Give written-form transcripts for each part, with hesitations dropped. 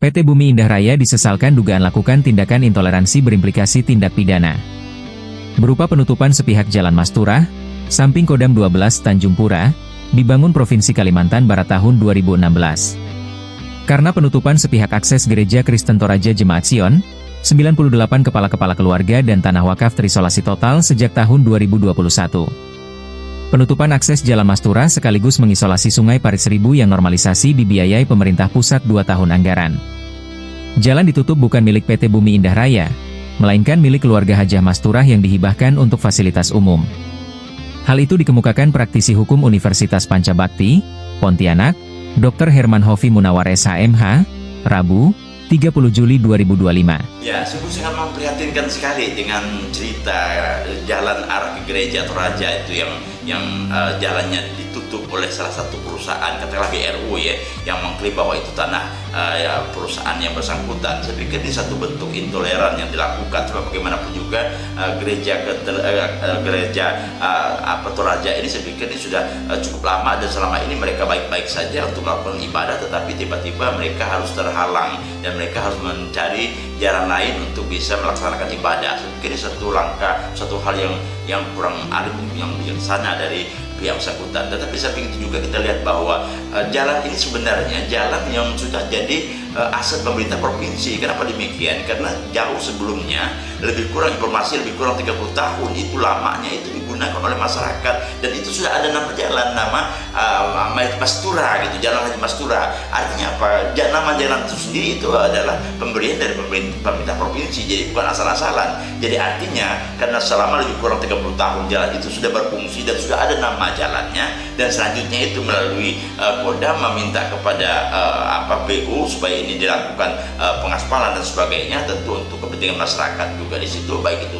PT Bumi Indah Raya disesalkan dugaan lakukan tindakan intoleransi berimplikasi tindak pidana. Berupa penutupan sepihak Jalan Mastura, samping Kodam 12 Tanjung Pura, dibangun Provinsi Kalimantan Barat tahun 2016. Karena penutupan sepihak akses Gereja Kristen Toraja Jemaat Sion, 98 kepala-kepala keluarga dan tanah wakaf terisolasi total sejak tahun 2021. Penutupan akses Jalan Mastura sekaligus mengisolasi Sungai Parit Seribu yang normalisasi dibiayai pemerintah pusat 2 tahun anggaran. Jalan ditutup bukan milik PT Bumi Indah Raya, melainkan milik keluarga Hajah Mastura yang dihibahkan untuk fasilitas umum. Hal itu dikemukakan praktisi hukum Universitas Pancabakti, Pontianak, Dr. Herman Hofi Munawar SHMH, Rabu, 30 Juli 2025. Ya, sungguh sangat memprihatinkan sekali dengan cerita jalan arah ke gereja Toraja itu yang jalannya ditutup oleh salah satu perusahaan, katakanlah BRU ya, yang mengklaim bahwa itu tanah perusahaan yang bersangkutan. Saya pikir ini satu bentuk intoleran yang dilakukan. Sebab bagaimanapun juga gereja Toraja ini saya pikir ini sudah cukup lama, dan selama ini mereka baik-baik saja untuk melakukan ibadah, tetapi tiba-tiba mereka harus terhalang dan mereka harus mencari jalan lain untuk bisa melaksanakan ibadah. Saya pikir ini satu langkah, satu hal yang kurang arif, yang bijaksana dari pihak bersangkutan. Tetapi samping itu juga kita lihat bahwa jalan ini sebenarnya jalan yang sudah jadi aset pemerintah provinsi. Kenapa demikian? Karena jauh sebelumnya, lebih kurang informasi, lebih kurang 30 tahun itu lamanya itu digunakan oleh masyarakat, dan itu sudah ada nama jalan, nama Mastura gitu, Jalan Haji Mastura. Artinya apa? Nama jalan itu sendiri itu adalah pemberian dari pemerintah provinsi, jadi bukan asal-asalan. Jadi artinya karena selama lebih kurang 30 tahun jalan itu sudah berfungsi dan sudah ada nama jalannya, dan selanjutnya itu melalui Kodam meminta kepada BU supaya ini dilakukan pengaspalan dan sebagainya, tentu untuk kepentingan masyarakat juga di situ, baik itu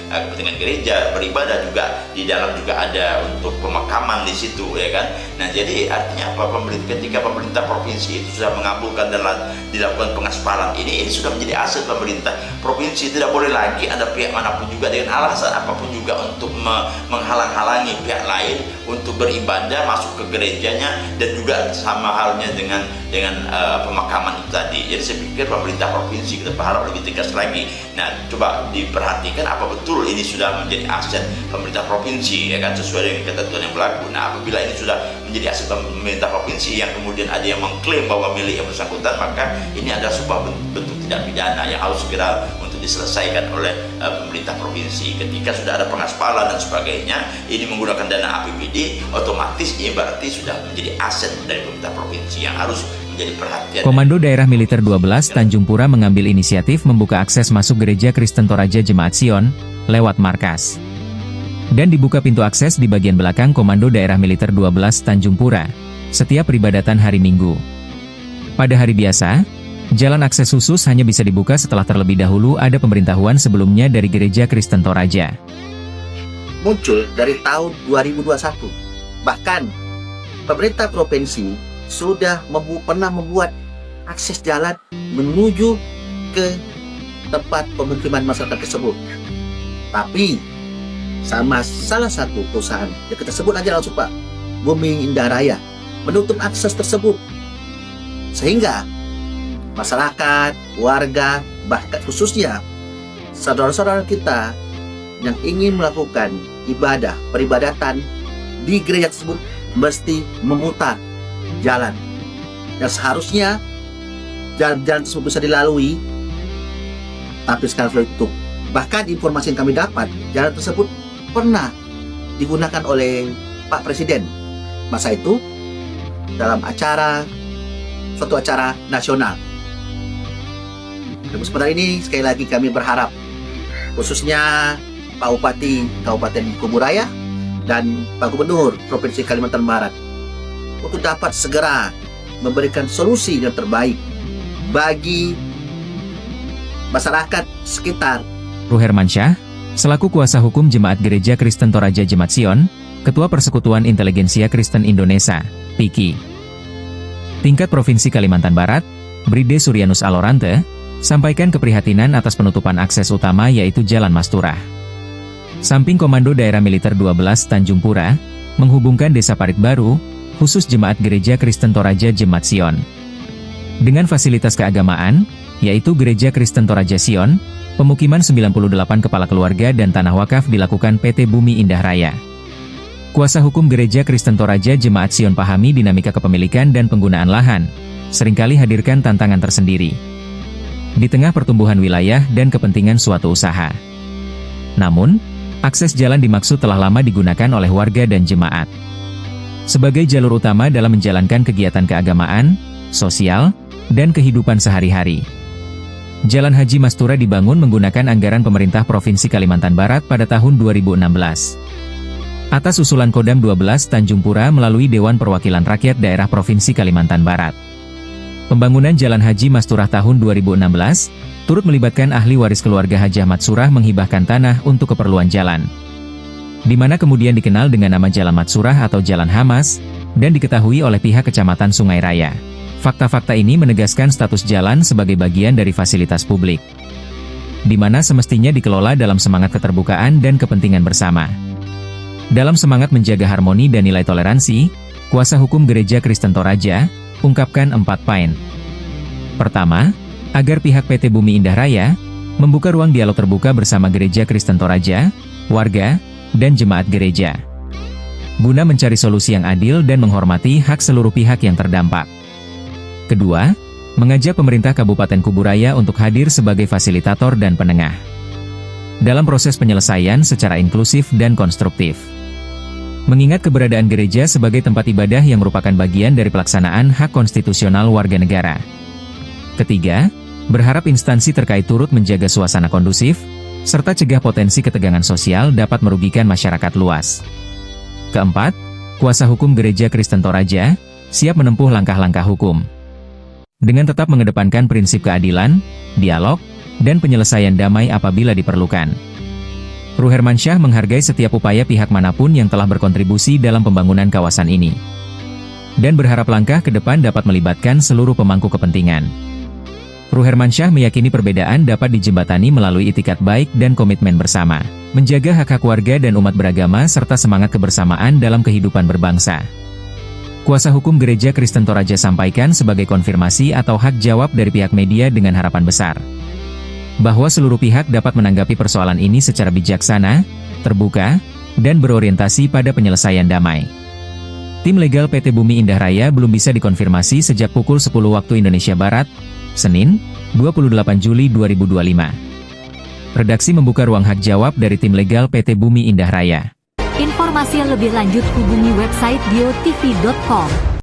kepentingan gereja beribadah, juga di dalam juga ada untuk pemakaman di situ, ya kan. Nah, jadi artinya apa? Ketika pemerintah provinsi itu sudah mengabulkan dan dilakukan pengaspalan ini sudah menjadi aset pemerintah provinsi. Tidak boleh lagi ada pihak manapun juga dengan alasan apapun juga untuk menghalang-halangi pihak lain untuk beribadah masuk ke gerejanya, dan juga sama halnya dengan pemakaman itu tadi. Jadi saya pikir pemerintah provinsi kita berharap lebih tegas lagi. Nah, coba diperhatikan apa betul ini sudah menjadi aset pemerintah provinsi, ya kan, sesuai dengan ketentuan yang berlaku. Nah, apabila ini sudah menjadi aset pemerintah provinsi yang kemudian ada yang mengklaim bahwa milik yang bersangkutan, maka ini adalah sebuah bentuk tindak pidana yang harus segera untuk diselesaikan oleh pemerintah provinsi. Ketika sudah ada pengaspalan dan sebagainya, ini menggunakan dana APBD, otomatis ini berarti sudah menjadi aset dari pemerintah provinsi yang harus menjadi perhatian. Komando Daerah Militer 12 Tanjung Pura mengambil inisiatif membuka akses masuk Gereja Kristen Toraja Jemaat Sion lewat markas. Dan dibuka pintu akses di bagian belakang Komando Daerah Militer 12 Tanjung Pura setiap peribadatan hari Minggu. Pada hari biasa, jalan akses khusus hanya bisa dibuka setelah terlebih dahulu ada pemberitahuan sebelumnya dari Gereja Kristen Toraja. Muncul dari tahun 2021. Bahkan pemerintah provinsi sudah pernah membuat akses jalan menuju ke tempat pemukiman masyarakat tersebut. Tapi sama salah satu perusahaan yang kita sebut aja langsung Pak, Bumi Indah Raya, menutup akses tersebut, sehingga masyarakat, warga, bahkan khususnya saudara-saudara kita yang ingin melakukan ibadah, peribadatan di gereja tersebut mesti memutar jalan yang seharusnya jalan tersebut bisa dilalui, tapi sekarang sudah ditutup. Bahkan informasi yang kami dapat, jalan tersebut pernah digunakan oleh Pak Presiden masa itu dalam suatu acara nasional. Dan sebentar ini sekali lagi kami berharap, khususnya Pak Bupati Kabupaten Kuburaya dan Pak Gubernur Provinsi Kalimantan Barat, untuk dapat segera memberikan solusi yang terbaik bagi masyarakat sekitar. Ruhermansyah, selaku kuasa hukum Jemaat Gereja Kristen Toraja Jemaat Sion, Ketua Persekutuan Inteligensia Kristen Indonesia, PIKI. Tingkat Provinsi Kalimantan Barat, Bride Suryanus Alorante, sampaikan keprihatinan atas penutupan akses utama yaitu Jalan Mastura. Samping Komando Daerah Militer 12 Tanjung Pura, menghubungkan Desa Parit Baru, khusus Jemaat Gereja Kristen Toraja Jemaat Sion. Dengan fasilitas keagamaan, yaitu Gereja Kristen Toraja Sion, pemukiman 98 kepala keluarga dan tanah wakaf dilakukan PT Bumi Indah Raya. Kuasa hukum Gereja Kristen Toraja Jemaat Sion pahami dinamika kepemilikan dan penggunaan lahan, seringkali hadirkan tantangan tersendiri di tengah pertumbuhan wilayah dan kepentingan suatu usaha. Namun, akses jalan dimaksud telah lama digunakan oleh warga dan jemaat sebagai jalur utama dalam menjalankan kegiatan keagamaan, sosial, dan kehidupan sehari-hari. Jalan Haji Mastura dibangun menggunakan anggaran pemerintah Provinsi Kalimantan Barat pada tahun 2016. Atas usulan Kodam 12 Tanjung Pura melalui Dewan Perwakilan Rakyat Daerah Provinsi Kalimantan Barat. Pembangunan Jalan Haji Masturah tahun 2016, turut melibatkan ahli waris keluarga Haji Ahmad Surah menghibahkan tanah untuk keperluan jalan, di mana kemudian dikenal dengan nama Jalan Matsurah atau Jalan Hamas, dan diketahui oleh pihak Kecamatan Sungai Raya. Fakta-fakta ini menegaskan status jalan sebagai bagian dari fasilitas publik, di mana semestinya dikelola dalam semangat keterbukaan dan kepentingan bersama. Dalam semangat menjaga harmoni dan nilai toleransi, kuasa hukum Gereja Kristen Toraja ungkapkan 4 poin. Pertama, agar pihak PT Bumi Indah Raya membuka ruang dialog terbuka bersama Gereja Kristen Toraja, warga, dan jemaat gereja, guna mencari solusi yang adil dan menghormati hak seluruh pihak yang terdampak. Kedua, mengajak pemerintah Kabupaten Kuburaya untuk hadir sebagai fasilitator dan penengah dalam proses penyelesaian secara inklusif dan konstruktif. Mengingat keberadaan gereja sebagai tempat ibadah yang merupakan bagian dari pelaksanaan hak konstitusional warga negara. Ketiga, berharap instansi terkait turut menjaga suasana kondusif, serta cegah potensi ketegangan sosial dapat merugikan masyarakat luas. Keempat, kuasa hukum Gereja Kristen Toraja siap menempuh langkah-langkah hukum dengan tetap mengedepankan prinsip keadilan, dialog, dan penyelesaian damai apabila diperlukan. Ruhermansyah menghargai setiap upaya pihak manapun yang telah berkontribusi dalam pembangunan kawasan ini, dan berharap langkah ke depan dapat melibatkan seluruh pemangku kepentingan. Ruhermansyah meyakini perbedaan dapat dijembatani melalui itikat baik dan komitmen bersama, menjaga hak-hak warga dan umat beragama serta semangat kebersamaan dalam kehidupan berbangsa. Kuasa hukum Gereja Kristen Toraja sampaikan sebagai konfirmasi atau hak jawab dari pihak media dengan harapan besar bahwa seluruh pihak dapat menanggapi persoalan ini secara bijaksana, terbuka, dan berorientasi pada penyelesaian damai. Tim legal PT Bumi Indah Raya belum bisa dikonfirmasi sejak pukul 10 waktu Indonesia Barat, Senin, 28 Juli 2025. Redaksi membuka ruang hak jawab dari tim legal PT Bumi Indah Raya. Informasi lebih lanjut hubungi website diotv.com.